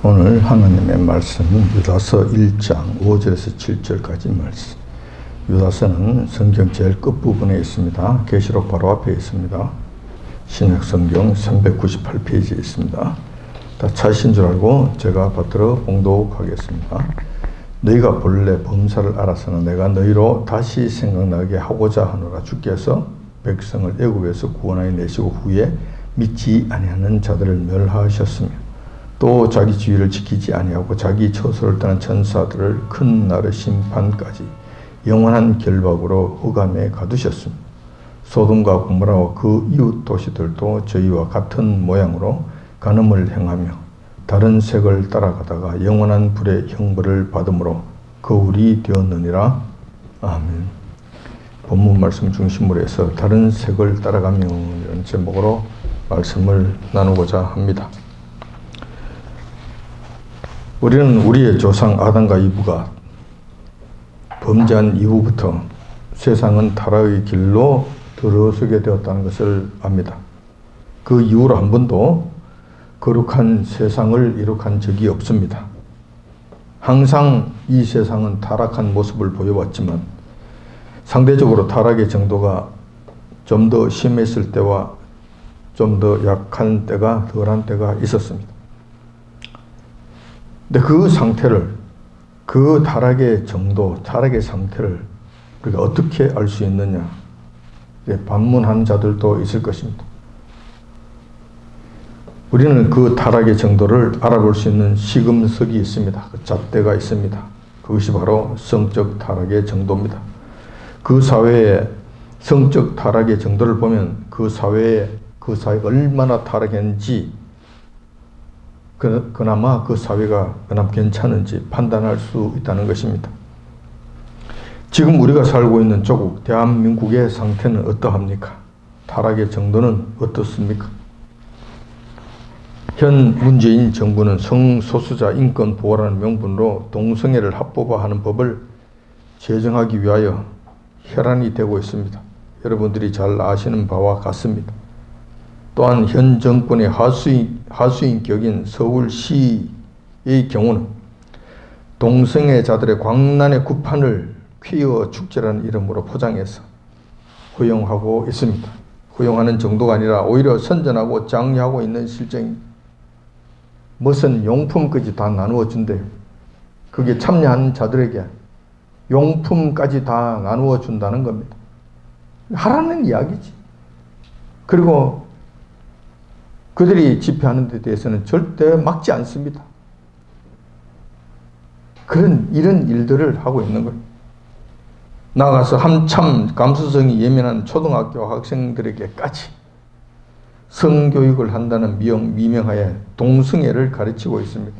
오늘 하나님의 말씀은 유다서 1장 5절에서 7절까지 말씀. 유다서는 성경 제일 끝부분에 있습니다. 계시록 바로 앞에 있습니다. 신약성경 398페이지에 있습니다. 다 찾으신 줄 알고 제가 받들어 봉독하겠습니다. 너희가 본래 범사를 알아서는 내가 너희로 다시 생각나게 하고자 하노라. 주께서 백성을 애굽에서 구원하여 내시고 후에 믿지 아니하는 자들을 멸하셨으며 또 자기 지위를 지키지 아니하고 자기 처소를 떠난 천사들을 큰 날의 심판까지 영원한 결박으로 흑암에 가두셨으며 소돔과 고모라와 그 이웃 도시들도 저희와 같은 모양으로 간음을 행하며 다른 색을 따라가다가 영원한 불의 형벌을 받음으로 거울이 되었느니라. 아멘. 본문 말씀 중심으로 해서 다른 색을 따라가며 이런 제목으로 말씀을 나누고자 합니다. 우리는 우리의 조상 아담과 이브가 범죄한 이후부터 세상은 타락의 길로 들어서게 되었다는 것을 압니다. 그 이후로 한 번도 거룩한 세상을 이룩한 적이 없습니다. 항상 이 세상은 타락한 모습을 보여왔지만 상대적으로 타락의 정도가 좀 더 심했을 때와 좀 더 약한 때가 덜한 때가 있었습니다. 근데 그 상태를, 그 타락의 정도, 타락의 상태를 우리가 어떻게 알 수 있느냐? 반문한 자들도 있을 것입니다. 우리는 그 타락의 정도를 알아볼 수 있는 시금석이 있습니다. 그 잣대가 있습니다. 그것이 바로 성적 타락의 정도입니다. 그 사회의 성적 타락의 정도를 보면 그 사회가 얼마나 타락했는지 그나마 그 사회가 그나마 괜찮은지 판단할 수 있다는 것입니다. 지금 우리가 살고 있는 조국 대한민국의 상태는 어떠합니까? 타락의 정도는 어떻습니까? 현 문재인 정부는 성소수자 인권 보호라는 명분으로 동성애를 합법화하는 법을 제정하기 위하여 혈안이 되고 있습니다. 여러분들이 잘 아시는 바와 같습니다. 또한 현 정권의 하수인격인 서울시의 경우는 동성애자들의 광란의 구판을 퀴어 축제라는 이름으로 포장해서 허용하고 있습니다. 허용하는 정도가 아니라 오히려 선전하고 장려하고 있는 실정입니다. 무슨 용품까지 다 나누어 준대요. 그게 참여한 자들에게 용품까지 다 나누어 준다는 겁니다. 하라는 이야기지. 그리고 그들이 집회하는 데 대해서는 절대 막지 않습니다. 이런 일들을 하고 있는 거예요. 나가서 한참 감수성이 예민한 초등학교 학생들에게까지 성교육을 한다는 미명하에 동성애를 가르치고 있습니다.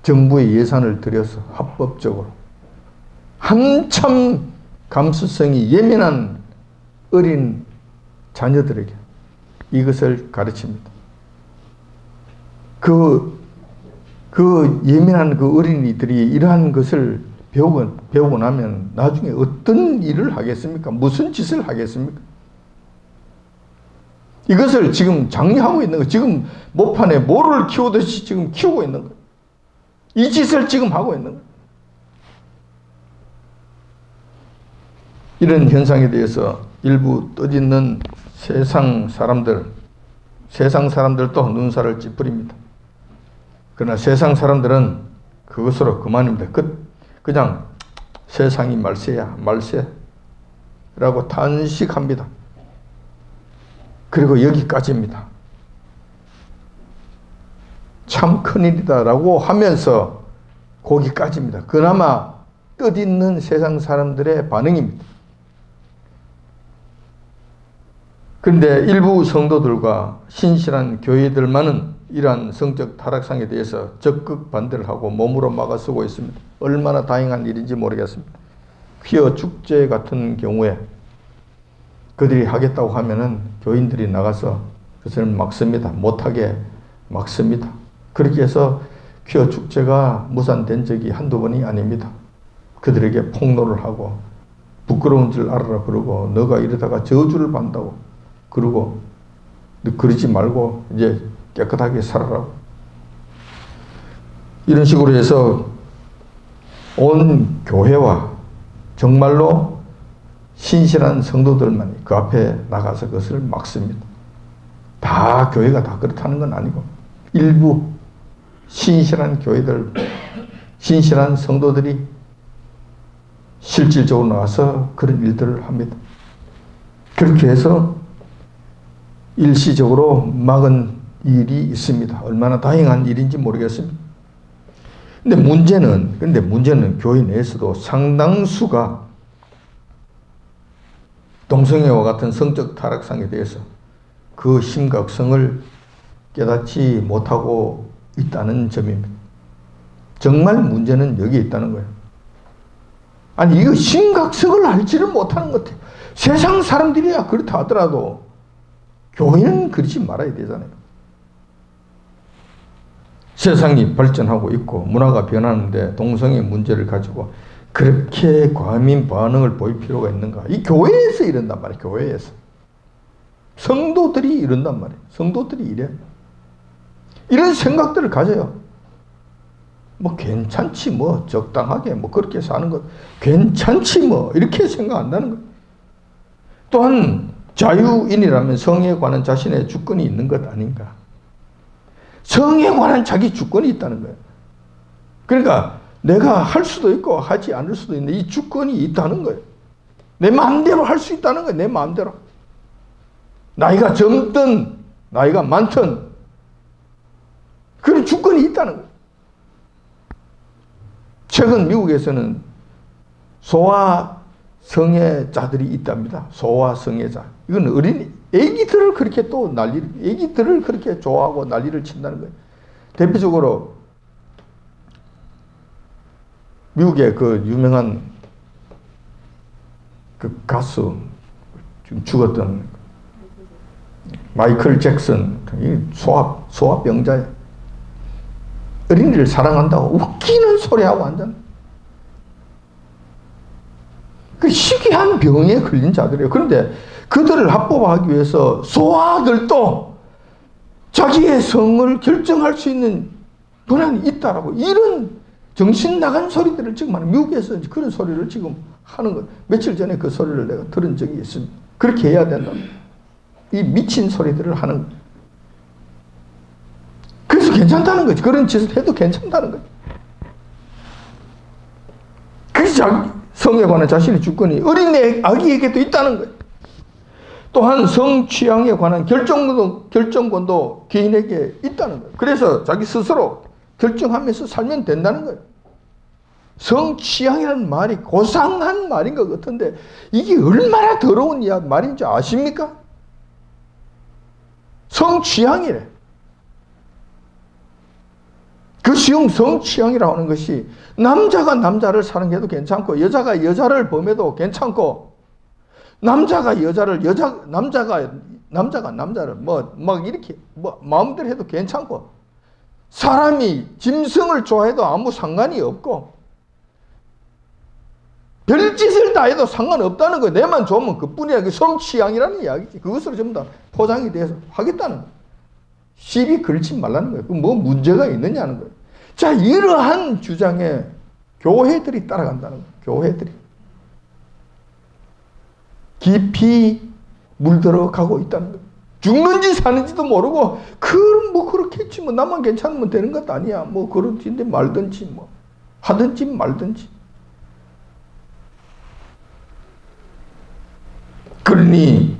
정부의 예산을 들여서 합법적으로 한참 감수성이 예민한 어린 자녀들에게 이것을 가르칩니다. 그 예민한 그 어린이들이 이러한 것을 배우고 나면 나중에 어떤 일을 하겠습니까? 무슨 짓을 하겠습니까? 이것을 지금 장려하고 있는 거, 지금 모판에 모를 키우듯이 지금 키우고 있는 거. 이 짓을 지금 하고 있는 거. 이런 현상에 대해서 일부 뜻있는 세상 사람들도 눈살을 찌푸립니다. 그러나 세상 사람들은 그것으로 그만입니다. 그냥 세상이 말세야, 말세라고 탄식합니다. 그리고 여기까지입니다. 참 큰일이다라고 하면서 거기까지입니다. 그나마 뜻있는 세상 사람들의 반응입니다. 그런데 일부 성도들과 신실한 교회들만은 이러한 성적 타락상에 대해서 적극 반대를 하고 몸으로 막아서고 있습니다. 얼마나 다행한 일인지 모르겠습니다. 퀴어 축제 같은 경우에 그들이 하겠다고 하면은 교인들이 나가서 그것을 막습니다. 못하게 막습니다. 그렇게 해서 퀴어 축제가 무산된 적이 한두 번이 아닙니다. 그들에게 폭로를 하고 부끄러운 줄 알아라 그러고 너가 이러다가 저주를 받는다고 그러고 너 그러지 말고 이제 깨끗하게 살아라고 이런 식으로 해서 온 교회와 정말로 신실한 성도들만이 그 앞에 나가서 그것을 막습니다. 다 교회가 다 그렇다는 건 아니고 일부 신실한 교회들, 신실한 성도들이 실질적으로 나와서 그런 일들을 합니다. 그렇게 해서 일시적으로 막은 일이 있습니다. 얼마나 다행한 일인지 모르겠습니다. 근데 문제는 교회 내에서도 상당수가 동성애와 같은 성적 타락상에 대해서 그 심각성을 깨닫지 못하고 있다는 점입니다. 정말 문제는 여기에 있다는 거예요. 아니, 이거 심각성을 알지를 못하는 것 같아요. 세상 사람들이야 그렇다 하더라도 교회는 그러지 말아야 되잖아요. 세상이 발전하고 있고 문화가 변하는데 동성애 문제를 가지고 그렇게 과민 반응을 보일 필요가 있는가? 이 교회에서 이런단 말이에요. 교회에서. 성도들이 이런단 말이에요. 성도들이 이래. 이런 생각들을 가져요. 뭐 괜찮지 뭐 적당하게 뭐 그렇게 사는 것 괜찮지 뭐 이렇게 생각한다는 거예요. 또한 자유인이라면 성에 관한 자신의 주권이 있는 것 아닌가? 성에 관한 자기 주권이 있다는 거예요. 그러니까 내가 할 수도 있고 하지 않을 수도 있는 이 주권이 있다는 거예요. 내 마음대로 할 수 있다는 거예요. 내 마음대로. 나이가 젊든 나이가 많든 그런 주권이 있다는 거예요. 최근 미국에서는 소아성애자들이 있답니다. 소아성애자. 이건 애기들을 그렇게 애기들을 그렇게 좋아하고 난리를 친다는 거예요. 대표적으로 미국의 그 유명한 그 가수, 지금 죽었던 마이클 잭슨, 소아병자예요. 어린이를 사랑한다고 웃기는 소리하고 완전. 그 희귀한 병에 걸린 자들이에요. 그런데 그들을 합법화하기 위해서 소아들도 자기의 성을 결정할 수 있는 권한이 있다라고 이런 정신 나간 소리들을 지금 하는 미국에서 그런 소리를 지금 하는 것. 며칠 전에 그 소리를 내가 들은 적이 있습니다. 그렇게 해야 된다. 이 미친 소리들을 하는. 그래서 괜찮다는 거지. 그런 짓을 해도 괜찮다는 거지. 그래서 성에 관한 자신의 주권이 어린 아기에게도 있다는 거예요. 또한 성취향에 관한 결정권도 개인에게 있다는 거예요. 그래서 자기 스스로 결정하면서 살면 된다는 거예요. 성취향이라는 말이 고상한 말인 것 같은데 이게 얼마나 더러운 말인지 아십니까? 성취향이래. 그 성취향이라고 하는 것이 남자가 남자를 사랑해도 괜찮고 여자가 여자를 범해도 괜찮고 남자가 남자를 막 이렇게 마음대로 해도 괜찮고 사람이 짐승을 좋아해도 아무 상관이 없고 별짓을 다 해도 상관없다는 거예요. 내만 좋으면 그뿐이야. 그 성취향이라는 이야기지. 그것으로 전부 다 포장이 돼서 하겠다는 거예요. 시비 걸지 말라는 거예요. 뭐 문제가 있느냐는 거예요. 자, 이러한 주장에 교회들이 따라간다는 거예요. 교회들이. 깊이 물들어가고 있다는 거예요. 죽는지 사는지도 모르고 뭐 그렇겠지 뭐 나만 괜찮으면 되는 것도 아니야. 뭐 그렇든지 말든지 뭐 하든지 말든지. 그러니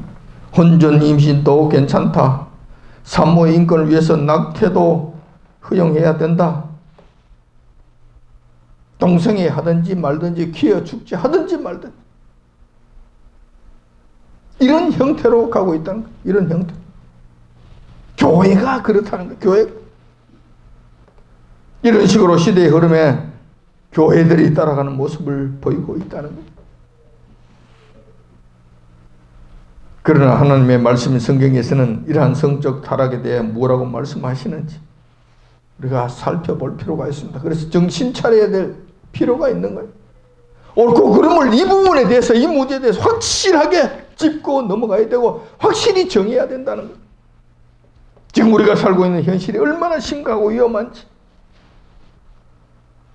혼전 임신도 괜찮다. 산모의 인권을 위해서 낙태도 허용해야 된다. 동성애 하든지 말든지 키워 죽지 하든지 말든지. 이런 형태로 가고 있다는 거예요. 이런 형태. 교회가 그렇다는 거예요. 교회. 이런 식으로 시대의 흐름에 교회들이 따라가는 모습을 보이고 있다는 거예요. 그러나 하나님의 말씀 성경에서는 이러한 성적 타락에 대해 뭐라고 말씀하시는지 우리가 살펴볼 필요가 있습니다. 그래서 정신 차려야 될 필요가 있는 거예요. 옳고 그름을 이 부분에 대해서 이 문제에 대해서 확실하게 짚고 넘어가야 되고 확실히 정해야 된다는 거예요. 지금 우리가 살고 있는 현실이 얼마나 심각하고 위험한지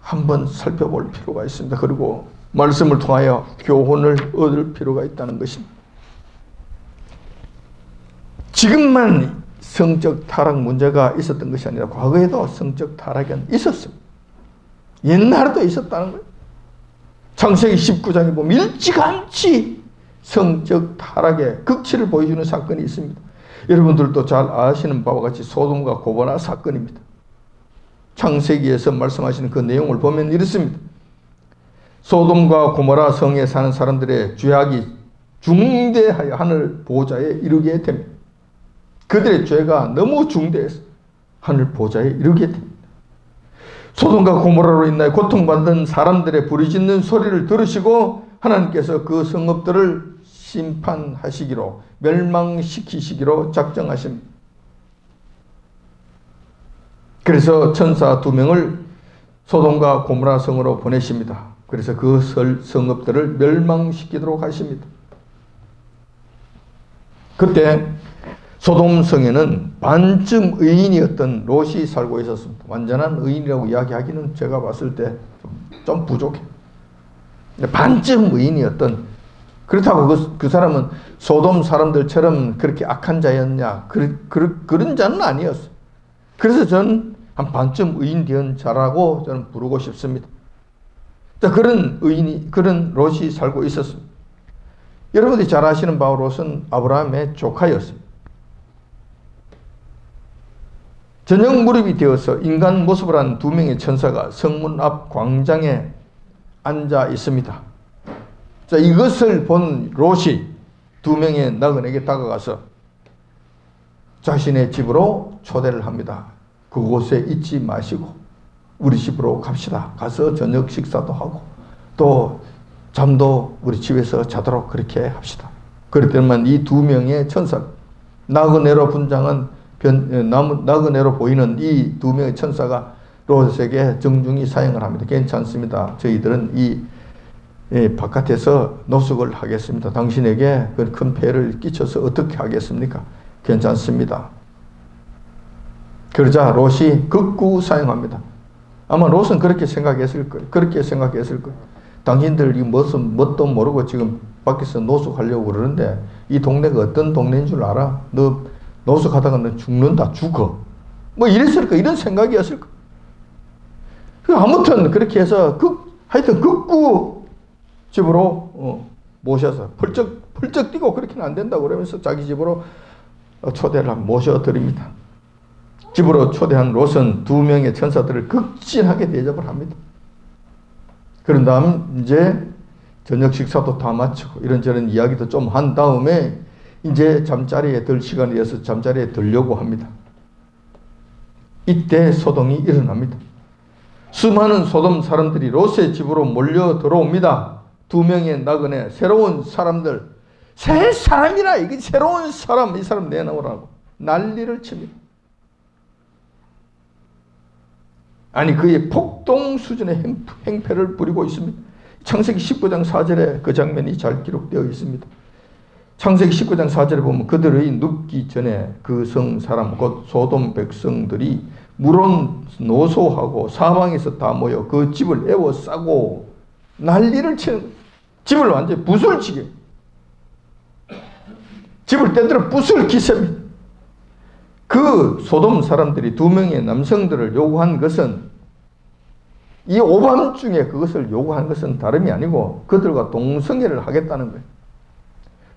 한번 살펴볼 필요가 있습니다. 그리고 말씀을 통하여 교훈을 얻을 필요가 있다는 것입니다. 지금만 성적 타락 문제가 있었던 것이 아니라 과거에도 성적 타락은 있었습니다. 옛날에도 있었다는 거예요. 창세기 19장에 보면 일찌감치 성적 타락의 극치를 보여주는 사건이 있습니다. 여러분들도 잘 아시는 바와 같이 소돔과 고모라 사건입니다. 창세기에서 말씀하시는 그 내용을 보면 이렇습니다. 소돔과 고모라 성에 사는 사람들의 죄악이 중대하여 하늘 보호자에 이르게 됩니다. 그들의 죄가 너무 중대해서 하늘 보호자에 이르게 됩니다. 소돔과 고모라로 인하여 고통받는 사람들의 부르짖는 소리를 들으시고 하나님께서 그 성읍들을 심판하시기로, 멸망시키시기로 작정하십니다. 그래서 천사 2명을 소돔과 고모라 성으로 보내십니다. 그래서 그 성읍들을 멸망시키도록 하십니다. 그때 소돔 성에는 반쯤 의인이었던 롯이 살고 있었습니다. 완전한 의인이라고 이야기하기는 제가 봤을 때 좀 부족해요. 반쯤 의인이었던, 그렇다고 그 사람은 소돔 사람들처럼 그렇게 악한 자였냐, 그런 자는 아니었어요. 그래서 저는 한 반쯤 의인된 자라고 저는 부르고 싶습니다. 그런 의인이, 그런 롯이 살고 있었습니다. 여러분들이 잘 아시는 바로 롯은 아브라함의 조카였습니다. 저녁 무렵이 되어서 인간 모습을 한 2명의 천사가 성문 앞 광장에 앉아 있습니다. 자, 이것을 본 롯이 2명의 나그네에게 다가가서 자신의 집으로 초대를 합니다. 그곳에 있지 마시고 우리 집으로 갑시다. 가서 저녁 식사도 하고 또 잠도 우리 집에서 자도록 그렇게 합시다. 그랬더니만 이 2명의 천사, 나그네로 분장한 나그네로 보이는 이 2명의 천사가 롯에게 정중히 사양을 합니다. 괜찮습니다. 저희들은 이 바깥에서 노숙을 하겠습니다. 당신에게 큰 폐해를 끼쳐서 어떻게 하겠습니까? 괜찮습니다. 그러자 롯이 극구 사양합니다. 아마 롯은 그렇게 생각했을 거예요. 당신들 이 뭣도 모르고 지금 밖에서 노숙하려고 그러는데 이 동네가 어떤 동네인 줄 알아? 너 노숙하다가 너 죽는다, 죽어. 뭐 이랬을 거, 이런 생각이었을 거. 아무튼 그렇게 해서 하여튼 극구 집으로 모셔서 펄쩍 뛰고 그렇게는 안 된다고 그러면서 자기 집으로 초대를 모셔드립니다. 집으로 초대한 롯은 2명의 천사들을 극진하게 대접을 합니다. 그런 다음 이제 저녁 식사도 다 마치고 이런저런 이야기도 좀 한 다음에 이제 잠자리에 들 시간이 되어서 잠자리에 들려고 합니다. 이때 소동이 일어납니다. 수많은 소돔 사람들이 롯의 집으로 몰려 들어옵니다. 2명의 나그네, 새로운 사람들, 새 사람이라, 이게 새로운 사람, 이 사람 내놓으라고 난리를 칩니다. 아니, 그의 폭동 수준의 행패를 부리고 있습니다. 창세기 19장 4절에 그 장면이 잘 기록되어 있습니다. 창세기 19장 4절에 보면 그들의 눕기 전에 그 성 사람 곧 소돔 백성들이 물론 노소하고 사방에서 다 모여 그 집을 에워싸고 난리를 치는 거예요. 집을 완전히 부술치게, 집을 떼들어 부술 기세입니다. 그 소돔 사람들이 2명의 남성들을 요구한 것은, 이 오밤중에 그것을 요구한 것은 다름이 아니고 그들과 동성애를 하겠다는 거예요.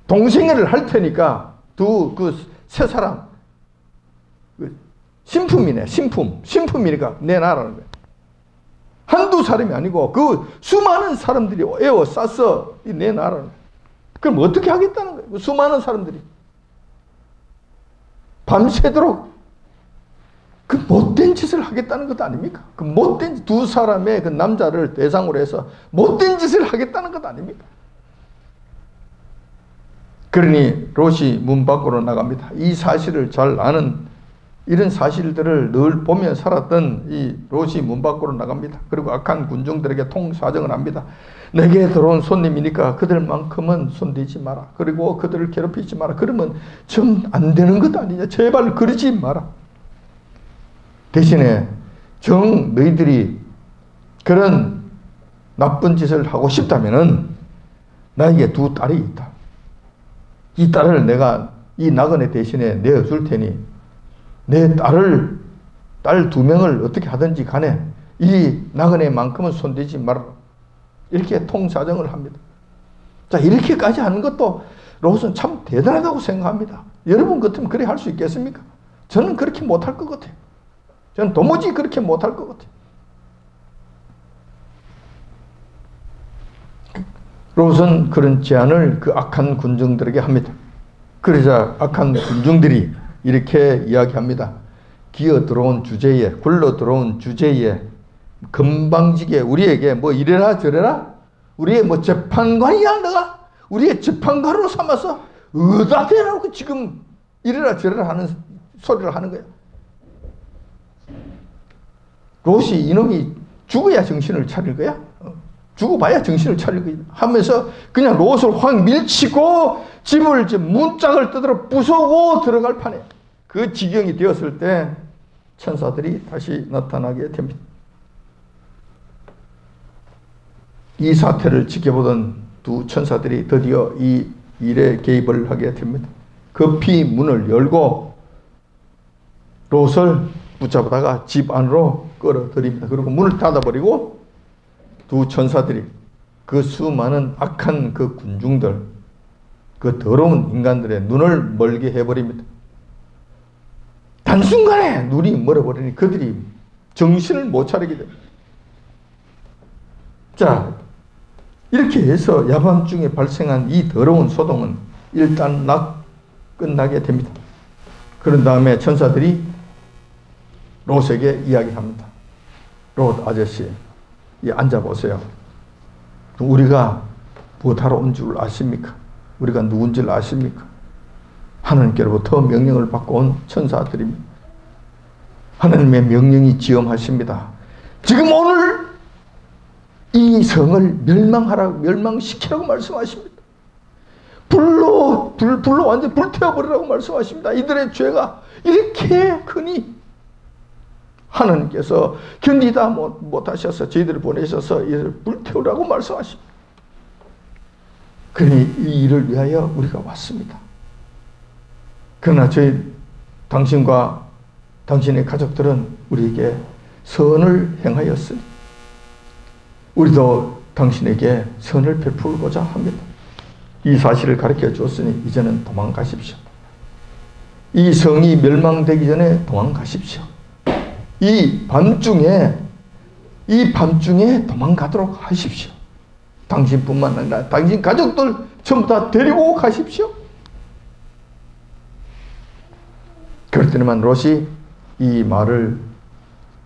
동성애를 할 테니까 그 세 사람, 신품이네, 신품이니까 내놔라는 거예요. 한두 사람이 아니고 그 수많은 사람들이 에워싸서 내놔라는 거예요. 그럼 어떻게 하겠다는 거예요? 그 수많은 사람들이 밤새도록 그 못된 짓을 하겠다는 것 아닙니까? 그 못된 2사람의 그 남자를 대상으로 해서 못된 짓을 하겠다는 것 아닙니까? 그러니 롯이 문 밖으로 나갑니다. 이 사실을 잘 아는, 이런 사실들을 늘 보며 살았던 이 롯이 문 밖으로 나갑니다. 그리고 악한 군중들에게 통사정을 합니다. 내게 들어온 손님이니까 그들만큼은 손대지 마라. 그리고 그들을 괴롭히지 마라. 그러면 좀 안 되는 것 아니냐. 제발 그러지 마라. 대신에 너희들이 그런 나쁜 짓을 하고 싶다면은 나에게 두 딸이 있다. 이 딸을 내가 이 나그네 대신에 내어줄 테니 내 딸 두 명을 어떻게 하든지 간에 이 나그네만큼은 손대지 말아라. 이렇게 통사정을 합니다. 자, 이렇게까지 하는 것도 롯은 참 대단하다고 생각합니다. 여러분 같으면 그래 할 수 있겠습니까? 저는 그렇게 못할 것 같아요. 저는 도무지 그렇게 못할 것 같아요. 롯은 그런 제안을 그 악한 군중들에게 합니다. 그러자 악한 군중들이 이렇게 이야기합니다. 기어 들어온 주제에, 굴러 들어온 주제에 금방지게 우리에게 뭐 이래라 저래라, 우리의 뭐 재판관이야 너가? 우리의 재판관으로 삼아서 어디다 대라고 지금 이래라 저래라 하는 소리를 하는 거야. 롯이 이놈이 죽어야 정신을 차릴 거야? 죽어봐야 정신을 차릴 거야. 하면서 그냥 롯을 확 밀치고 집을 문짝을 뜯어 부수고 들어갈 판에 그 지경이 되었을 때 천사들이 다시 나타나게 됩니다. 이 사태를 지켜보던 두 천사들이 드디어 이 일에 개입을 하게 됩니다. 급히 문을 열고 롯을 붙잡다가 집 안으로 끌어들입니다. 그리고 문을 닫아버리고 두 천사들이 그 수많은 악한 그 군중들, 그 더러운 인간들의 눈을 멀게 해버립니다. 단순간에 눈이 멀어버리니 그들이 정신을 못 차리게 됩니다. 자, 이렇게 해서 야밤중에 발생한 이 더러운 소동은 일단 끝나게 됩니다. 그런 다음에 천사들이 롯에게 이야기합니다. 롯 아저씨, 앉아보세요. 우리가 무엇하러 온 줄 아십니까? 우리가 누군지를 아십니까? 하나님께로부터 명령을 받고 온 천사들입니다. 하나님의 명령이 지엄하십니다. 지금 오늘 이 성을 멸망시키라고 말씀하십니다. 불로 완전 불태워버리라고 말씀하십니다. 이들의 죄가 이렇게 크니 하나님께서 견디다 못하셔서 저희들을 보내셔서 이를 불태우라고 말씀하십니다. 그러니 이 일을 위하여 우리가 왔습니다. 그러나 당신과 당신의 가족들은 우리에게 선을 행하였으니 우리도 당신에게 선을 베풀고자 합니다. 이 사실을 가르쳐 주었으니 이제는 도망가십시오. 이 성이 멸망되기 전에 도망가십시오. 이 밤중에 도망가도록 하십시오. 당신뿐만 아니라 당신 가족들 전부 다 데리고 가십시오. 그랬더니만 롯이 이 말을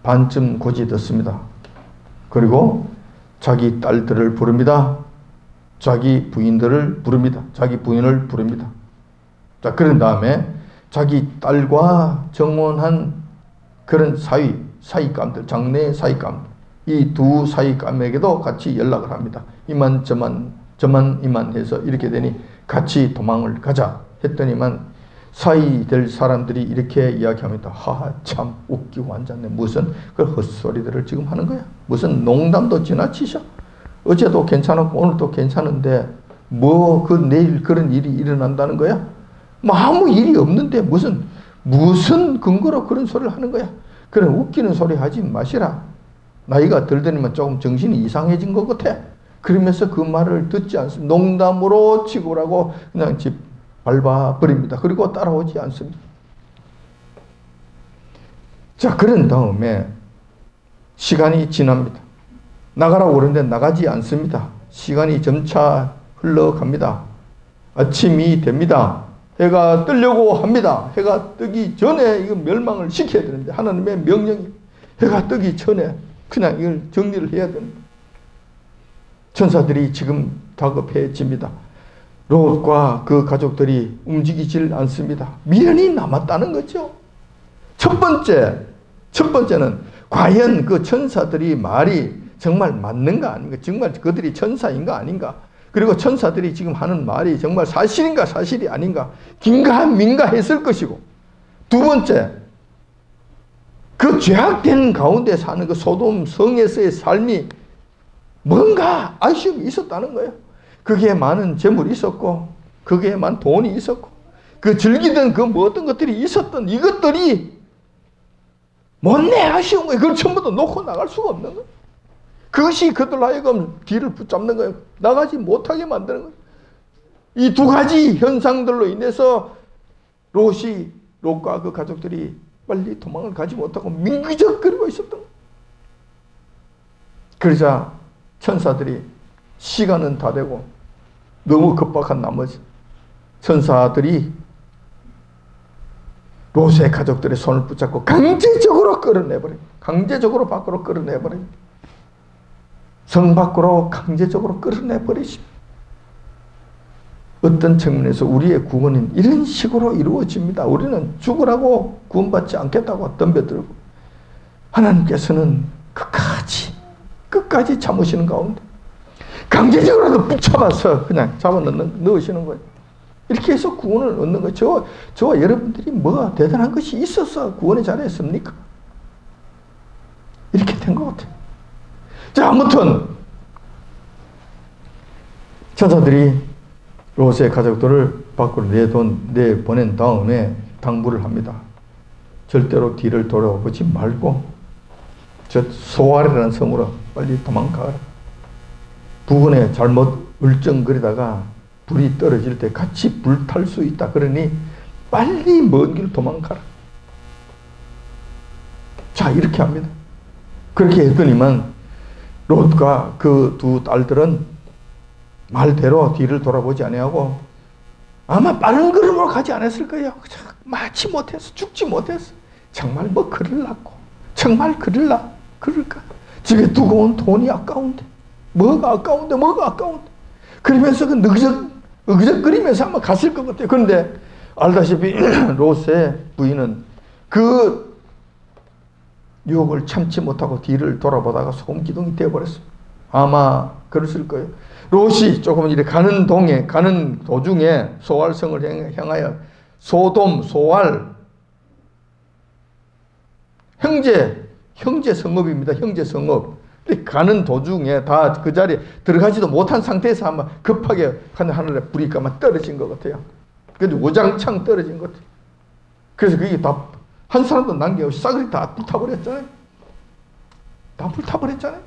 반쯤 고지 듣습니다. 그리고 자기 딸들을 부릅니다. 자기 부인들을 부릅니다. 자기 부인을 부릅니다. 자, 그런 다음에 자기 딸과 정혼한 그런 사위감들, 장래 사위감, 이 두 사위감에게도 같이 연락을 합니다. 이만 저만 해서 이렇게 되니 같이 도망을 가자 했더니만 사위 될 사람들이 이렇게 이야기합니다. 하하, 참 웃기고 앉았네. 무슨 그 헛소리들을 지금 하는 거야? 무슨 농담도 지나치셔? 어제도 괜찮았고 오늘도 괜찮은데 뭐 그 내일 그런 일이 일어난다는 거야? 뭐 아무 일이 없는데 무슨 근거로 그런 소리를 하는 거야? 그런 웃기는 소리 하지 마시라. 나이가 들더니만 조금 정신이 이상해진 것 같아. 그러면서 그 말을 듣지 않습니다. 농담으로 치고라고 그냥 집 밟아버립니다. 그리고 따라오지 않습니다. 자, 그런 다음에 시간이 지납니다. 나가라고 그러는데 나가지 않습니다. 시간이 점차 흘러갑니다. 아침이 됩니다. 해가 뜨려고 합니다. 해가 뜨기 전에 이거 멸망을 시켜야 되는데 하나님의 명령이 해가 뜨기 전에 그냥 이걸 정리를 해야 됩니다. 천사들이 지금 다급해집니다. 롯과 그 가족들이 움직이질 않습니다. 미련이 남았다는 거죠. 첫 번째는 과연 그 천사들이 말이 정말 맞는가 아닌가, 정말 그들이 천사인가 아닌가, 그리고 천사들이 지금 하는 말이 정말 사실인가 사실이 아닌가 긴가민가 했을 것이고, 두 번째, 그 죄악된 가운데 사는 그 소돔 성에서의 삶이 뭔가 아쉬움이 있었다는 거예요. 거기에 많은 재물이 있었고, 거기에 많은 돈이 있었고, 그 즐기던 그 모든 것들이 있었던 이것들이 못내 아쉬운 거예요. 그걸 전부 다 놓고 나갈 수가 없는 거예요. 그것이 그들 하여금 뒤를 붙잡는 거예요. 나가지 못하게 만드는 거예요. 이 두 가지 현상들로 인해서 롯과 그 가족들이 빨리 도망을 가지 못하고 민기적거리고 있었던 거예요. 그러자 천사들이 시간은 다 되고 너무 급박한 나머지 천사들이 롯의 가족들의 손을 붙잡고 강제적으로 끌어내버려요. 강제적으로 밖으로 끌어내버려요. 성 밖으로 강제적으로 끌어내버리십니다. 어떤 측면에서 우리의 구원은 이런 식으로 이루어집니다. 우리는 죽으라고 구원받지 않겠다고 덤벼들고 하나님께서는 끝까지 참으시는 가운데 강제적으로도 붙잡아서 그냥 넣으시는 거예요. 이렇게 해서 구원을 얻는 거예요. 저와 여러분들이 뭐가 대단한 것이 있어서 구원의 자리에 섭니까? 이렇게 된 것 같아요. 자, 아무튼 천사들이 롯의 가족들을 밖으로 내보낸 다음에 당부를 합니다. 절대로 뒤를 돌아보지 말고 저 소알이라는 성으로 빨리 도망가라. 부근에 잘못 울쩡거리다가 불이 떨어질 때 같이 불탈 수 있다. 그러니 빨리 먼 길 도망가라. 자, 이렇게 합니다. 그렇게 했더니만 롯과 그 두 딸들은 말대로 뒤를 돌아보지 아니하고 아마 빠른 걸음으로 가지 않았을 거예요. 마치 못해서 죽지 못해서 정말 뭐 그럴라고 정말 그럴까 집에 두고 온 돈이 아까운데 뭐가 아까운데 그러면서 그 느그적거리면서 아마 갔을 것 같아요. 그런데 알다시피 롯의 부인은 그 유혹을 참지 못하고 뒤를 돌아보다가 소금기둥이 되어버렸어요. 아마 그랬을 거예요. 롯이 조금 이렇게 가는 도중에 소알성을 향하여 소알 형제 성읍입니다. 형제 성읍. 가는 도중에 다 그 자리에 들어가지도 못한 상태에서 아마 급하게 하늘에 불이 까마 떨어진 것 같아요. 그래도 오장창 떨어진 것 같아요. 그래서 그게 다 한 사람도 남겨없이 싸그리 다 불타버렸잖아요. 다 불타버렸잖아요.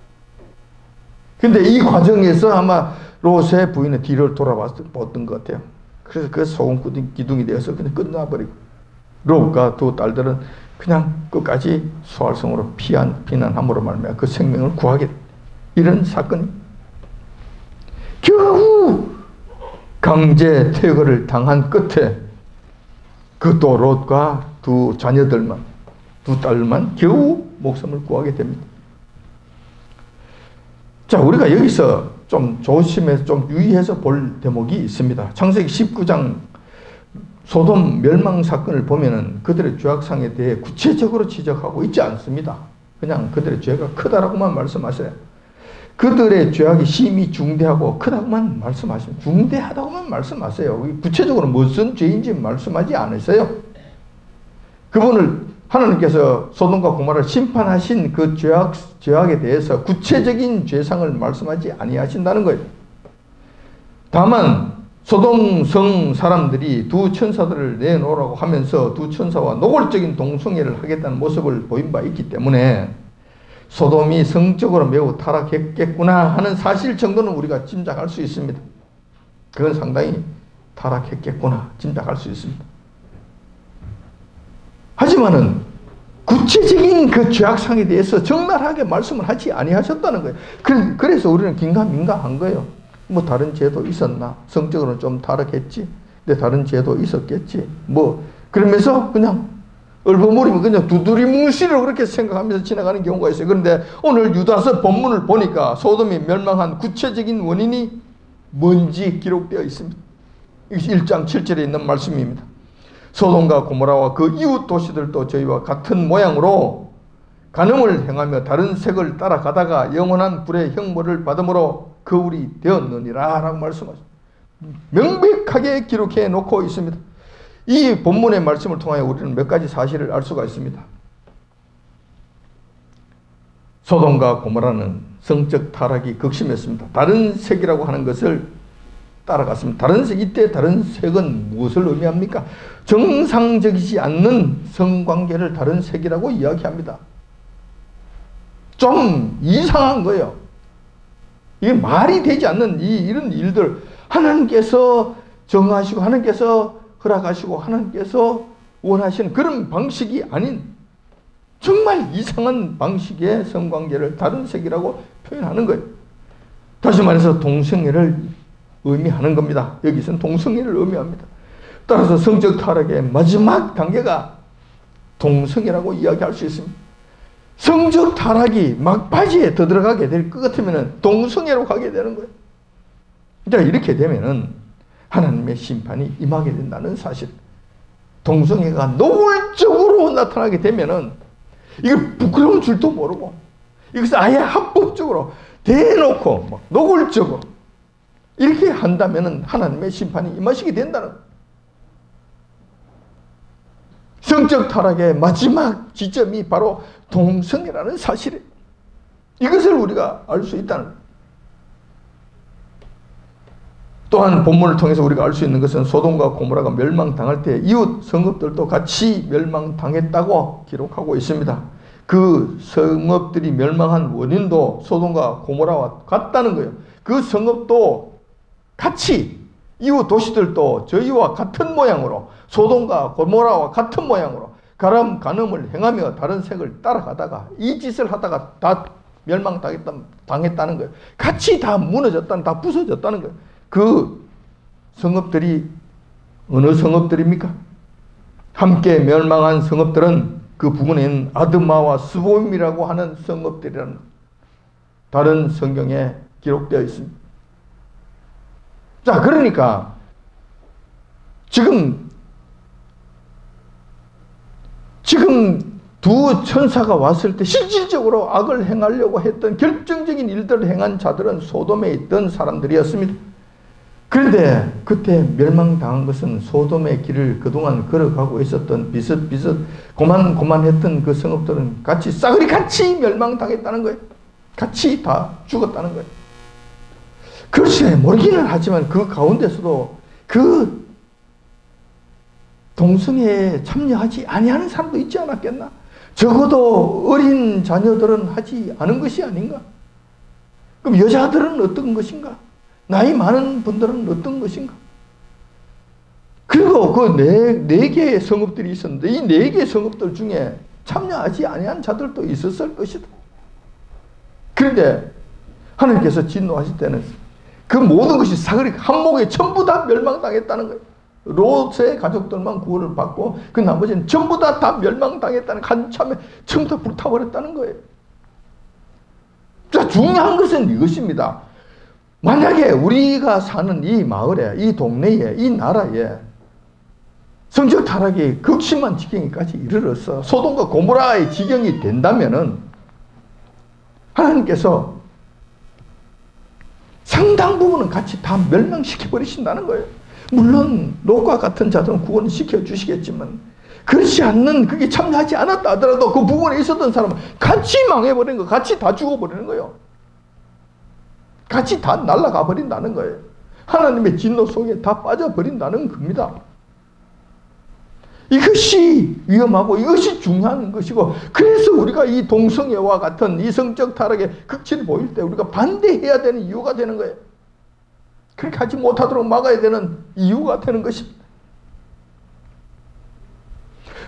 근데 이 과정에서 아마 롯의 부인의 뒤를 돌아봤던 것 같아요. 그래서 그 소금 기둥이 되어서 그냥 끝나버리고 롯과 두 딸들은 그냥 끝까지 소알성으로 피난함으로 말미암아 그 생명을 구하게 이런 사건이 겨우 강제 퇴거를 당한 끝에 그것도 롯과 두 딸만 겨우 목숨을 구하게 됩니다. 자, 우리가 여기서 좀 조심해서 좀 유의해서 볼 대목이 있습니다. 창세기 19장 소돔 멸망 사건을 보면은 그들의 죄악상에 대해 구체적으로 지적하고 있지 않습니다. 그냥 그들의 죄가 크다라고만 말씀하셔요. 그들의 죄악이 심히 중대하고 크다고만 말씀하십니다. 중대하다고만 말씀하세요. 구체적으로 무슨 죄인지 말씀하지 않으세요. 그분을 하나님께서 소돔과 고모라를 심판하신 그 죄악에 대해서 구체적인 죄상을 말씀하지 아니하신다는 거예요. 다만 소돔 성 사람들이 두 천사들을 내놓으라고 하면서 두 천사와 노골적인 동성애를 하겠다는 모습을 보인 바 있기 때문에 소돔이 성적으로 매우 타락했겠구나 하는 사실 정도는 우리가 짐작할 수 있습니다. 그건 상당히 타락했겠구나 짐작할 수 있습니다. 하지만은 구체적인 그 죄악상에 대해서 적나라하게 말씀을 하지 아니하셨다는 거예요. 그래서 우리는 긴가민가한 거예요. 뭐 다른 죄도 있었나? 성적으로는 좀 타락했지. 근데 다른 죄도 있었겠지. 뭐 그러면서 그냥 얼버무리면 그냥 두드리뭉실로 그렇게 생각하면서 지나가는 경우가 있어요. 그런데 오늘 유다서 본문을 보니까 소돔이 멸망한 구체적인 원인이 뭔지 기록되어 있습니다. 1장 7절에 있는 말씀입니다. 소돔과 고모라와 그 이웃 도시들도 저희와 같은 모양으로 간음을 행하며 다른 색을 따라가다가 영원한 불의 형벌을 받음으로 거울이 되었느니라 라고 말씀하십니다. 명백하게 기록해 놓고 있습니다. 이 본문의 말씀을 통하여 우리는 몇 가지 사실을 알 수가 있습니다. 소돔과 고모라는 성적 타락이 극심했습니다. 다른 색이라고 하는 것을 따라갔습니다. 다른 색, 이때 다른 색은 무엇을 의미합니까? 정상적이지 않는 성관계를 다른 색이라고 이야기합니다. 좀 이상한 거예요. 이게 말이 되지 않는 이런 일들, 하나님께서 정하시고 하나님께서 허락하시고 하나님께서 원하시는 그런 방식이 아닌 정말 이상한 방식의 성관계를 다른 색이라고 표현하는 거예요. 다시 말해서 동성애를 의미하는 겁니다. 여기서는 동성애를 의미합니다. 따라서 성적 타락의 마지막 단계가 동성애라고 이야기할 수 있습니다. 성적 타락이 막바지에 더 들어가게 될 것 같으면 동성애로 가게 되는 거예요. 자, 이렇게 되면은 하나님의 심판이 임하게 된다는 사실. 동성애가 노골적으로 나타나게 되면은 이게 부끄러운 줄도 모르고 이것을 아예 합법적으로 대놓고 막 노골적으로 이렇게 한다면은 하나님의 심판이 임하시게 된다는 거예요. 성적 타락의 마지막 지점이 바로 동성애라는 사실이에요. 이것을 우리가 알 수 있다는 거예요. 또한 본문을 통해서 우리가 알 수 있는 것은 소돔과 고모라가 멸망당할 때 이웃 성읍들도 같이 멸망당했다고 기록하고 있습니다. 그 성읍들이 멸망한 원인도 소돔과 고모라와 같다는 거예요. 그 성읍도 같이 이웃 도시들도 저희와 같은 모양으로 소돔과 고모라와 같은 모양으로 간음을 행하며 다른 색을 따라가다가 이 짓을 하다가 다 멸망당했다는 거예요. 같이 다 다 부서졌다는 거예요. 그 성읍들이 어느 성읍들입니까? 함께 멸망한 성읍들은 그 부근에 있는 아드마와 스보임이라고 하는 성읍들이라는 다른 성경에 기록되어 있습니다. 자, 그러니까 지금 두 천사가 왔을 때 실질적으로 악을 행하려고 했던 결정적인 일들을 행한 자들은 소돔에 있던 사람들이었습니다. 그런데 그때 멸망당한 것은 소돔의 길을 그동안 걸어가고 있었던 비슷비슷 고만고만했던 그 성읍들은 싸그리 같이 멸망당했다는 거예요. 같이 다 죽었다는 거예요. 글쎄 모르기는 하지만 그 가운데서도 그 동성애에 참여하지 아니하는 사람도 있지 않았겠나? 적어도 어린 자녀들은 하지 않은 것이 아닌가? 그럼 여자들은 어떤 것인가? 나이 많은 분들은 어떤 것인가? 그리고 그 네 개의 성읍들이 있었는데 이 네 개의 성읍들 중에 참여하지 아니한 자들도 있었을 것이다. 그런데 하나님께서 진노하실 때는 그 모든 것이 사그리 한목에 전부 다 멸망당했다는 거예요. 롯의 가족들만 구원을 받고 그 나머지는 전부 다 멸망당했다는 한참에 전부 다 불타버렸다는 거예요. 자, 중요한 것은 이것입니다. 만약에 우리가 사는 이 마을에, 이 동네에, 이 나라에 성적 타락이 극심한 지경까지 이르러서 소돔과 고모라의 지경이 된다면은 하나님께서 상당 부분은 같이 다 멸망시켜 버리신다는 거예요. 물론 롯과 같은 자들은 구원을 시켜주시겠지만 그렇지 않는, 그게 참여하지 않았다 하더라도 그 부분에 있었던 사람은 같이 망해버리는 거예요. 같이 다 죽어버리는 거예요. 같이 다 날아가 버린다는 거예요. 하나님의 진노 속에 다 빠져버린다는 겁니다. 이것이 위험하고 이것이 중요한 것이고, 그래서 우리가 이 동성애와 같은 이 성적 타락의 극치를 보일 때 우리가 반대해야 되는 이유가 되는 거예요. 그렇게 하지 못하도록 막아야 되는 이유가 되는 것입니다.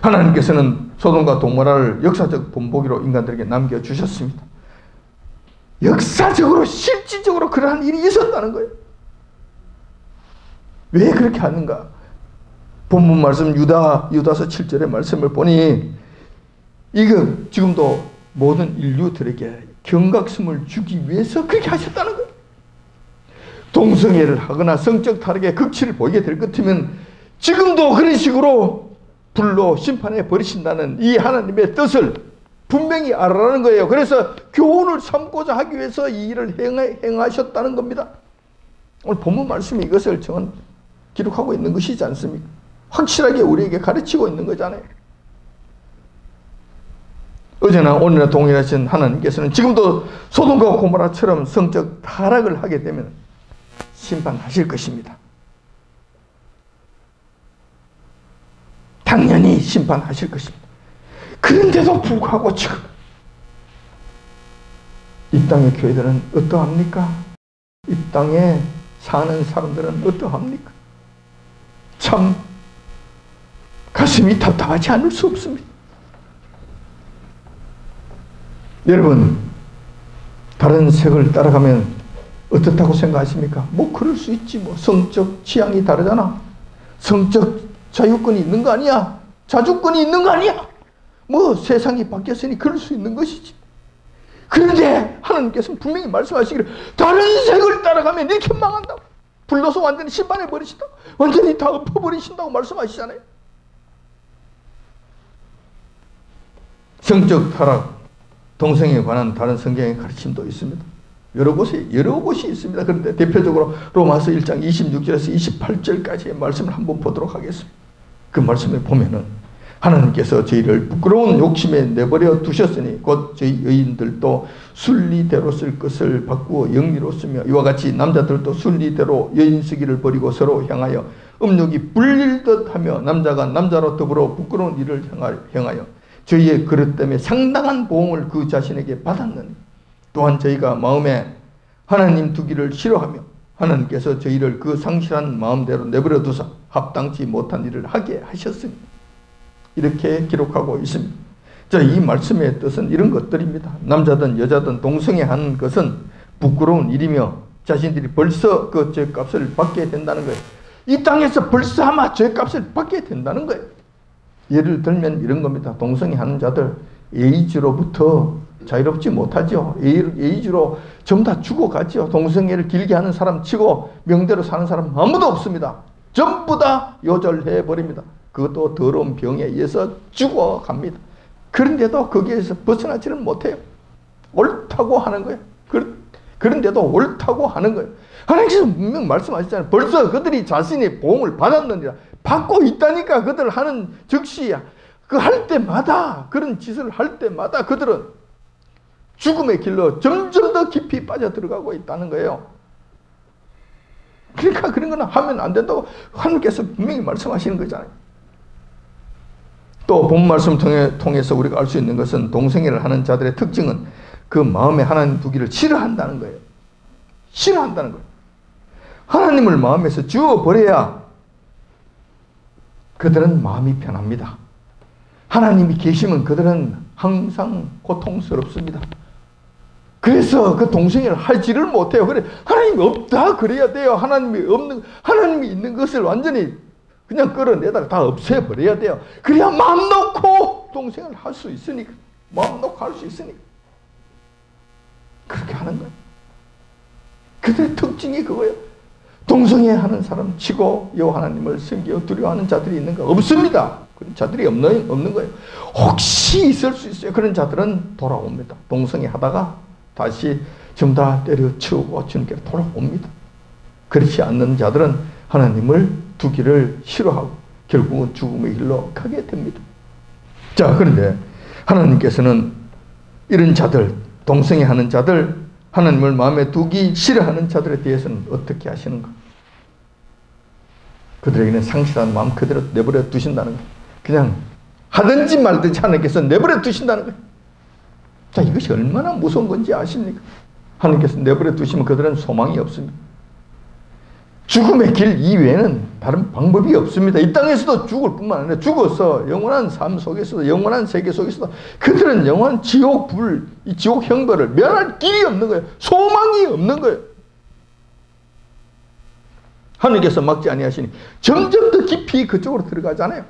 하나님께서는 소돔과 고모라를 역사적 본보기로 인간들에게 남겨주셨습니다. 역사적으로 실질적으로 그러한 일이 있었다는 거예요. 왜 그렇게 하는가? 본문 말씀 유다서 7절의 말씀을 보니 이거 지금도 모든 인류들에게 경각심을 주기 위해서 그렇게 하셨다는 거예요. 동성애를 하거나 성적 타락의 극치를 보이게 될 것 같으면 지금도 그런 식으로 불로 심판해 버리신다는 이 하나님의 뜻을 분명히 알아라는 거예요. 그래서 교훈을 삼고자 하기 위해서 이 일을 행하셨다는 겁니다. 오늘 본문 말씀이 이것을 기록하고 있는 것이지 않습니까? 확실하게 우리에게 가르치고 있는 거잖아요. 어제나 오늘이나 동일하신 하나님께서는 지금도 소돔과 고모라처럼 성적 타락을 하게 되면 심판하실 것입니다. 당연히 심판하실 것입니다. 그런데도 불구하고 지금 이 땅의 교회들은 어떠합니까? 이 땅에 사는 사람들은 어떠합니까? 참 가슴이 답답하지 않을 수 없습니다. 여러분, 다른 색을 따라가면 어떻다고 생각하십니까? 뭐 그럴 수 있지. 뭐 성적 취향이 다르잖아. 성적 자유권이 있는 거 아니야? 자주권이 있는 거 아니야? 뭐 세상이 바뀌었으니 그럴 수 있는 것이지. 그런데 하나님께서는 분명히 말씀하시기를 다른 색을 따라가면 이렇게 망한다고. 불러서 완전히 심판해 버리신다고. 완전히 다 엎어버리신다고 말씀하시잖아요. 성적 타락, 동성애에 관한 다른 성경의 가르침도 있습니다. 여러 곳이 있습니다. 그런데 대표적으로 로마서 1장 26절에서 28절까지의 말씀을 한번 보도록 하겠습니다. 그 말씀을 보면은 하나님께서 저희를 부끄러운 욕심에 내버려 두셨으니 곧 저희 여인들도 순리대로 쓸 것을 바꾸어 영리로 쓰며 이와 같이 남자들도 순리대로 여인쓰기를 버리고 서로 향하여 음욕이 불릴듯 하며 남자가 남자로 더불어 부끄러운 일을 행하여 저희의 그릇 때문에 상당한 보응을 그 자신에게 받았느니 또한 저희가 마음에 하나님 두기를 싫어하며 하나님께서 저희를 그 상실한 마음대로 내버려 두사 합당치 못한 일을 하게 하셨으니 이렇게 기록하고 있습니다. 자, 이 말씀의 뜻은 이런 것들입니다. 남자든 여자든 동성애하는 것은 부끄러운 일이며 자신들이 벌써 그 죄값을 받게 된다는 거예요. 이 땅에서 벌써 아마 죄값을 받게 된다는 거예요. 예를 들면 이런 겁니다. 동성애하는 자들 에이즈로부터 자유롭지 못하죠. 에이즈로 전부 다 죽어가죠. 동성애를 길게 하는 사람 치고 명대로 사는 사람 아무도 없습니다. 전부 다 요절해버립니다. 그것도 더러운 병에 의해서 죽어갑니다. 그런데도 거기에서 벗어나지를 못해요. 옳다고 하는 거예요. 그런데도 옳다고 하는 거예요. 하나님께서 분명 말씀하셨잖아요. 벌써 그들이 자신의 보응을 받았느니라. 받고 있다니까. 그들 하는 즉시 그 할 때마다 그런 짓을 할 때마다 그들은 죽음의 길로 점점 더 깊이 빠져 들어가고 있다는 거예요. 그러니까 그런 거는 하면 안 된다고 하나님께서 분명히 말씀하시는 거잖아요. 또 본 말씀 통해서 우리가 알 수 있는 것은 동성애를 하는 자들의 특징은 그 마음에 하나님 두기를 싫어한다는 거예요. 싫어한다는 거예요. 하나님을 마음에서 지워버려야 그들은 마음이 편합니다. 하나님이 계시면 그들은 항상 고통스럽습니다. 그래서 그 동성애를 하지를 못해요. 그래, 하나님이 없다 그래야 돼요. 하나님이 있는 것을 완전히 그냥 끌어내다가 다 없애버려야 돼요. 그래야 마음 놓고 동성애를 할 수 있으니까. 마음 놓고 할 수 있으니까. 그렇게 하는 거예요. 그들의 특징이 그거예요. 동성애 하는 사람 치고 여호와 하나님을 섬기고 두려워하는 자들이 있는가? 없습니다. 그런 자들이 없는 거예요. 혹시 있을 수 있어요. 그런 자들은 돌아옵니다. 동성애 하다가 다시 전부 다 때려치우고 주님께로 돌아옵니다. 그렇지 않는 자들은 하나님을 두기를 싫어하고 결국은 죽음의 길로 가게 됩니다. 자, 그런데 하나님께서는 이런 자들, 동성애 하는 자들, 하나님을 마음에 두기 싫어하는 자들에 대해서는 어떻게 하시는가? 그들에게는 상실한 마음 그대로 내버려 두신다는 거예요. 그냥 하든지 말든지 하나님께서 내버려 두신다는 거예요. 자, 이것이 얼마나 무서운 건지 아십니까? 하나님께서 내버려 두시면 그들은 소망이 없습니다. 죽음의 길 이외에는 다른 방법이 없습니다. 이 땅에서도 죽을 뿐만 아니라 죽어서 영원한 삶 속에서도 영원한 세계 속에서도 그들은 영원한 지옥 불, 이 지옥 형벌을 면할 길이 없는 거예요. 소망이 없는 거예요. 하나님께서 막지 아니하시니 점점 더 깊이 그쪽으로 들어가잖아요.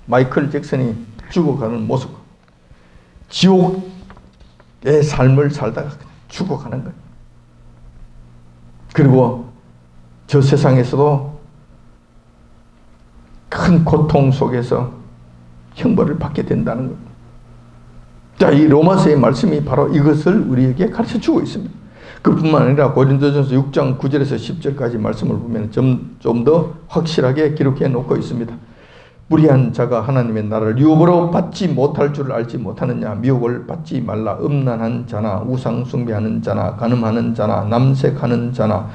마이클 잭슨이 죽어가는 모습, 지옥의 삶을 살다가 그냥 죽어가는 거예요. 그리고 저 세상에서도 큰 고통 속에서 형벌을 받게 된다는 거예요. 자, 이 로마서의 말씀이 바로 이것을 우리에게 가르쳐주고 있습니다. 그뿐만 아니라 고린도전서 6장 9절에서 10절까지 말씀을 보면 좀 더 확실하게 기록해 놓고 있습니다. 무리한 자가 하나님의 나라를 유업으로 받지 못할 줄을 알지 못하느냐. 미혹을 받지 말라. 음란한 자나 우상 숭배하는 자나 간음하는 자나 남색하는 자나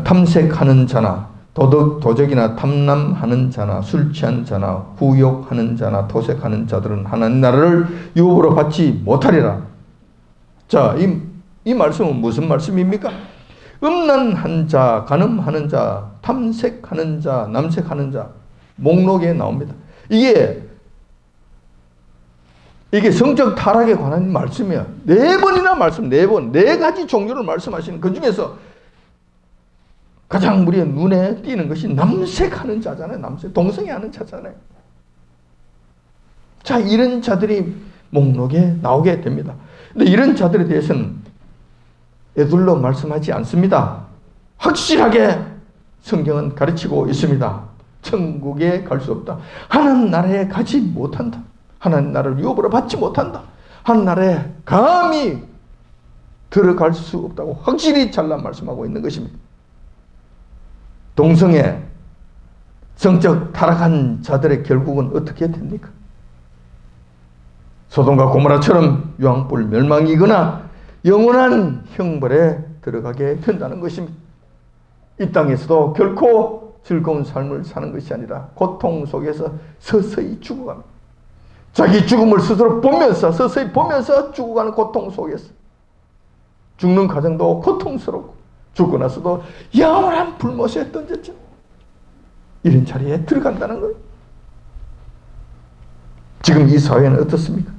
탐색하는 자나 도적이나 탐남하는 자나 술 취한 자나 후욕하는 자나 토색하는 자들은 하나님 나라를 유업으로 받지 못하리라. 자, 이 말씀은 무슨 말씀입니까? 음란한 자, 간음하는 자, 탐색하는 자, 남색하는 자 목록에 나옵니다. 이게 성적 타락에 관한 말씀이야. 4번이나 말씀, 4번, 4가지 종류를 말씀하시는 그 중에서 가장 우리의 눈에 띄는 것이 남색하는 자잖아요. 남색, 동성애하는 자잖아요. 자, 이런 자들이 목록에 나오게 됩니다. 근데 이런 자들에 대해서는 에둘러 말씀하지 않습니다. 확실하게 성경은 가르치고 있습니다. 천국에 갈 수 없다. 하나님 나라에 가지 못한다. 하나님 나라를 유업으로 받지 못한다. 하나님 나라에 감히 들어갈 수 없다고 확실히 잘라 말씀하고 있는 것입니다. 동성애, 성적 타락한 자들의 결국은 어떻게 됩니까? 소돔과 고모라처럼 유황불 멸망이거나 영원한 형벌에 들어가게 된다는 것입니다. 이 땅에서도 결코 즐거운 삶을 사는 것이 아니라 고통 속에서 서서히 죽어갑니다. 자기 죽음을 스스로 보면서 서서히 보면서 죽어가는 고통 속에서 죽는 과정도 고통스럽고 죽고 나서도 영원한 불못에 던졌죠. 이런 자리에 들어간다는 거예요. 지금 이 사회는 어떻습니까?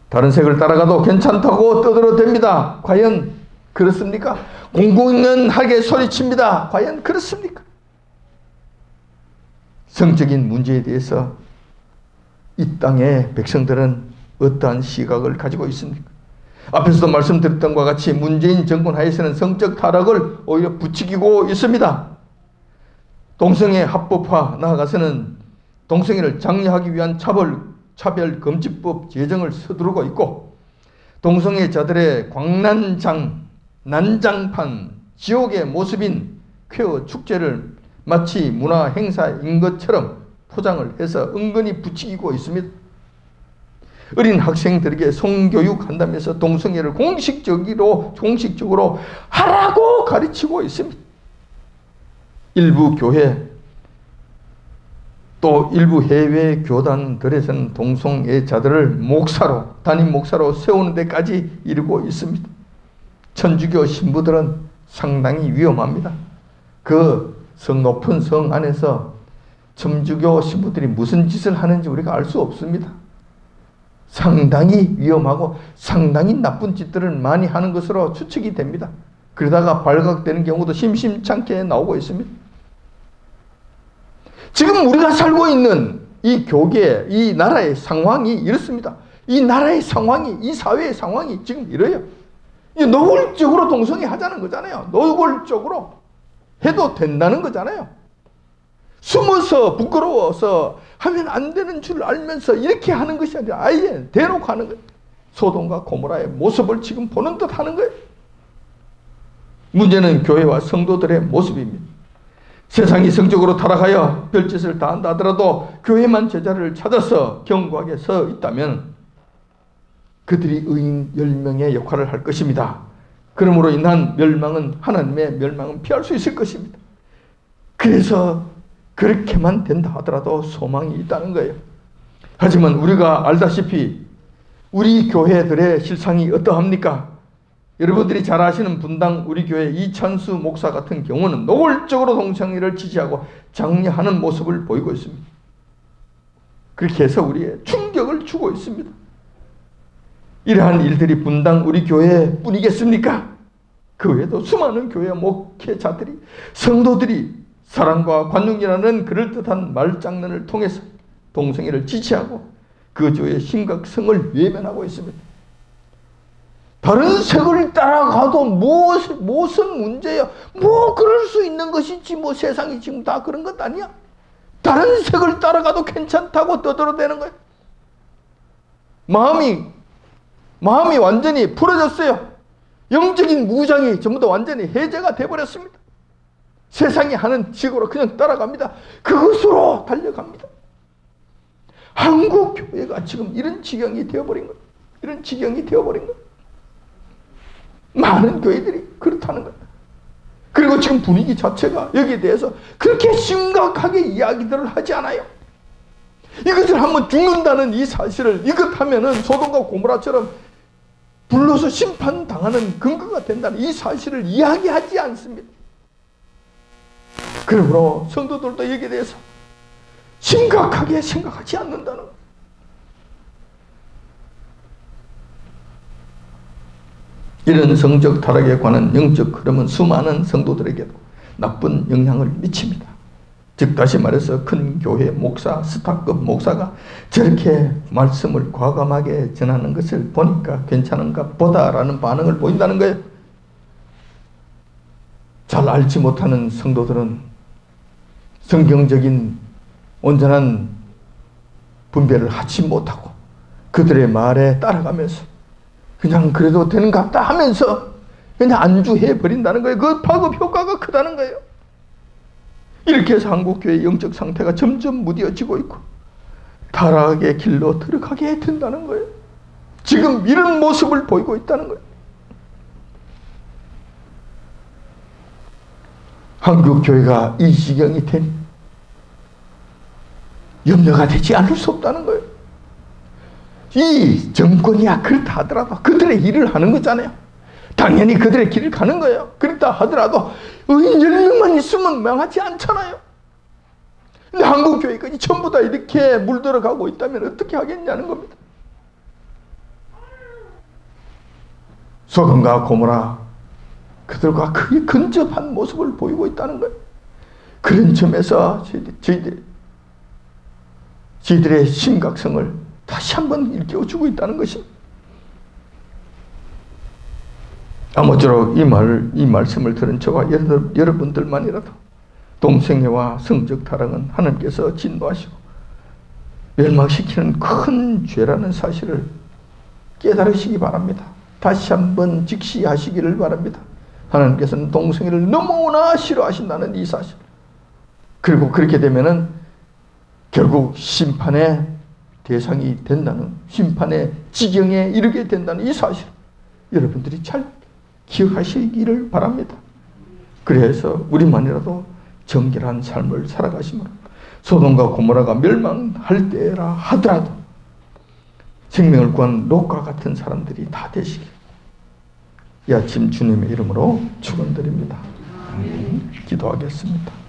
다른 색을 따라가도 괜찮다고 떠들어댑니다. 과연 그렇습니까? 공공연하게 소리칩니다. 과연 그렇습니까? 성적인 문제에 대해서 이 땅의 백성들은 어떠한 시각을 가지고 있습니까? 앞에서도 말씀드렸던 것과 같이 문재인 정권 하에서는 성적 타락을 오히려 부추기고 있습니다. 동성애 합법화, 나아가서는 동성애를 장려하기 위한 차별금지법 제정을 서두르고 있고, 동성애자들의 광란장, 난장판, 지옥의 모습인 퀘어 축제를 마치 문화 행사인 것처럼 포장을 해서 은근히 부추기고 있습니다. 어린 학생들에게 성교육한다면서 동성애를 공식적으로 하라고 가르치고 있습니다. 일부 교회 또 일부 해외 교단들에서는 동성애자들을 담임 목사로 세우는 데까지 이르고 있습니다. 천주교 신부들은 상당히 위험합니다. 그 높은 성 안에서 천주교 신부들이 무슨 짓을 하는지 우리가 알 수 없습니다. 상당히 위험하고 상당히 나쁜 짓들을 많이 하는 것으로 추측이 됩니다. 그러다가 발각되는 경우도 심심찮게 나오고 있습니다. 지금 우리가 살고 있는 이 교계, 이 나라의 상황이 이렇습니다. 이 나라의 상황이, 이 사회의 상황이 지금 이래요. 노골적으로 동성애 하자는 거잖아요. 노골적으로 해도 된다는 거잖아요. 숨어서 부끄러워서 하면 안 되는 줄 알면서 이렇게 하는 것이 아니라 아예 대놓고 하는 거예요. 소돔과 고모라의 모습을 지금 보는 듯 하는 거예요. 문제는 교회와 성도들의 모습입니다. 세상이 성적으로 타락하여 별짓을 다 한다 하더라도 교회만 제자를 찾아서 견고하게 서 있다면 그들이 의인 10명의 역할을 할 것입니다. 그러므로 인한 하나님의 멸망은 피할 수 있을 것입니다. 그래서 그렇게만 된다 하더라도 소망이 있다는 거예요. 하지만 우리가 알다시피 우리 교회들의 실상이 어떠합니까? 여러분들이 잘 아시는 분당 우리 교회 이찬수 목사 같은 경우는 노골적으로 동성애를 지지하고 장려하는 모습을 보이고 있습니다. 그렇게 해서 우리의 충격을 주고 있습니다. 이러한 일들이 분당 우리 교회뿐이겠습니까? 그 외에도 수많은 교회 목회자들이, 성도들이 사랑과 관용이라는 그럴듯한 말장난을 통해서 동성애를 지지하고 그 죄의 심각성을 외면하고 있습니다. 다른 색을 따라가도 무슨 문제야? 그럴 수 있는 것이지 세상이 지금 다 그런 것 아니야? 다른 색을 따라가도 괜찮다고 떠들어대는 거예요. 마음이 완전히 풀어졌어요. 영적인 무장이 전부 다 완전히 해제가 돼버렸습니다. 세상이 하는 식으로 그냥 따라갑니다. 그것으로 달려갑니다. 한국 교회가 지금 이런 지경이 되어버린 거예요. 이런 지경이 되어버린 거예요. 많은 교회들이 그렇다는 거예요. 그리고 지금 분위기 자체가 여기에 대해서 그렇게 심각하게 이야기들을 하지 않아요. 이것을 한번 죽는다는 이 사실을 이것 하면은 소돔과 고모라처럼 불로서 심판당하는 근거가 된다는 이 사실을 이야기하지 않습니다. 그러므로 성도들도 여기에 대해서 심각하게 생각하지 않는다는 거예요. 이런 성적 타락에 관한 영적 흐름은 수많은 성도들에게도 나쁜 영향을 미칩니다. 즉 다시 말해서 큰 교회 목사, 스타급 목사가 저렇게 말씀을 과감하게 전하는 것을 보니까 괜찮은가 보다라는 반응을 보인다는 거예요. 잘 알지 못하는 성도들은 성경적인 온전한 분별을 하지 못하고 그들의 말에 따라가면서 그냥 그래도 되는 것 같다 하면서 그냥 안주해 버린다는 거예요. 그 파급 효과가 크다는 거예요. 이렇게 해서 한국교회의 영적 상태가 점점 무뎌지고 있고 타락의 길로 들어가게 된다는 거예요. 지금 이런 모습을 보이고 있다는 거예요. 한국교회가 이 지경이 된 염려가 되지 않을 수 없다는 거예요. 이 정권이야 그렇다 하더라도 그들의 일을 하는 거잖아요. 당연히 그들의 길을 가는 거예요. 그렇다 하더라도 의인 10명만 있으면 망하지 않잖아요. 근데 한국교회까지 전부 다 이렇게 물들어가고 있다면 어떻게 하겠냐는 겁니다. 소돔과 고모라 그들과 크게 근접한 모습을 보이고 있다는 거예요. 그런 점에서 저희들의 심각성을 다시 한번 일깨워주고 있다는 것입니다. 아무쪼록 이 말씀을 들은 저와 여러분들만이라도 동성애와 성적 타락은 하나님께서 진노하시고 멸망시키는 큰 죄라는 사실을 깨달으시기 바랍니다. 다시 한번 직시하시기를 바랍니다. 하나님께서는 동성애를 너무나 싫어하신다는 이 사실. 그리고 그렇게 되면은 결국 심판의 대상이 된다는, 심판의 지경에 이르게 된다는 이 사실 여러분들이 잘 기억하시기를 바랍니다. 그래서 우리만이라도 정결한 삶을 살아가시므로 소돔과 고모라가 멸망할 때라 하더라도 생명을 구한 롯과 같은 사람들이 다 되시길 이 아침 주님의 이름으로 축원드립니다. 기도하겠습니다.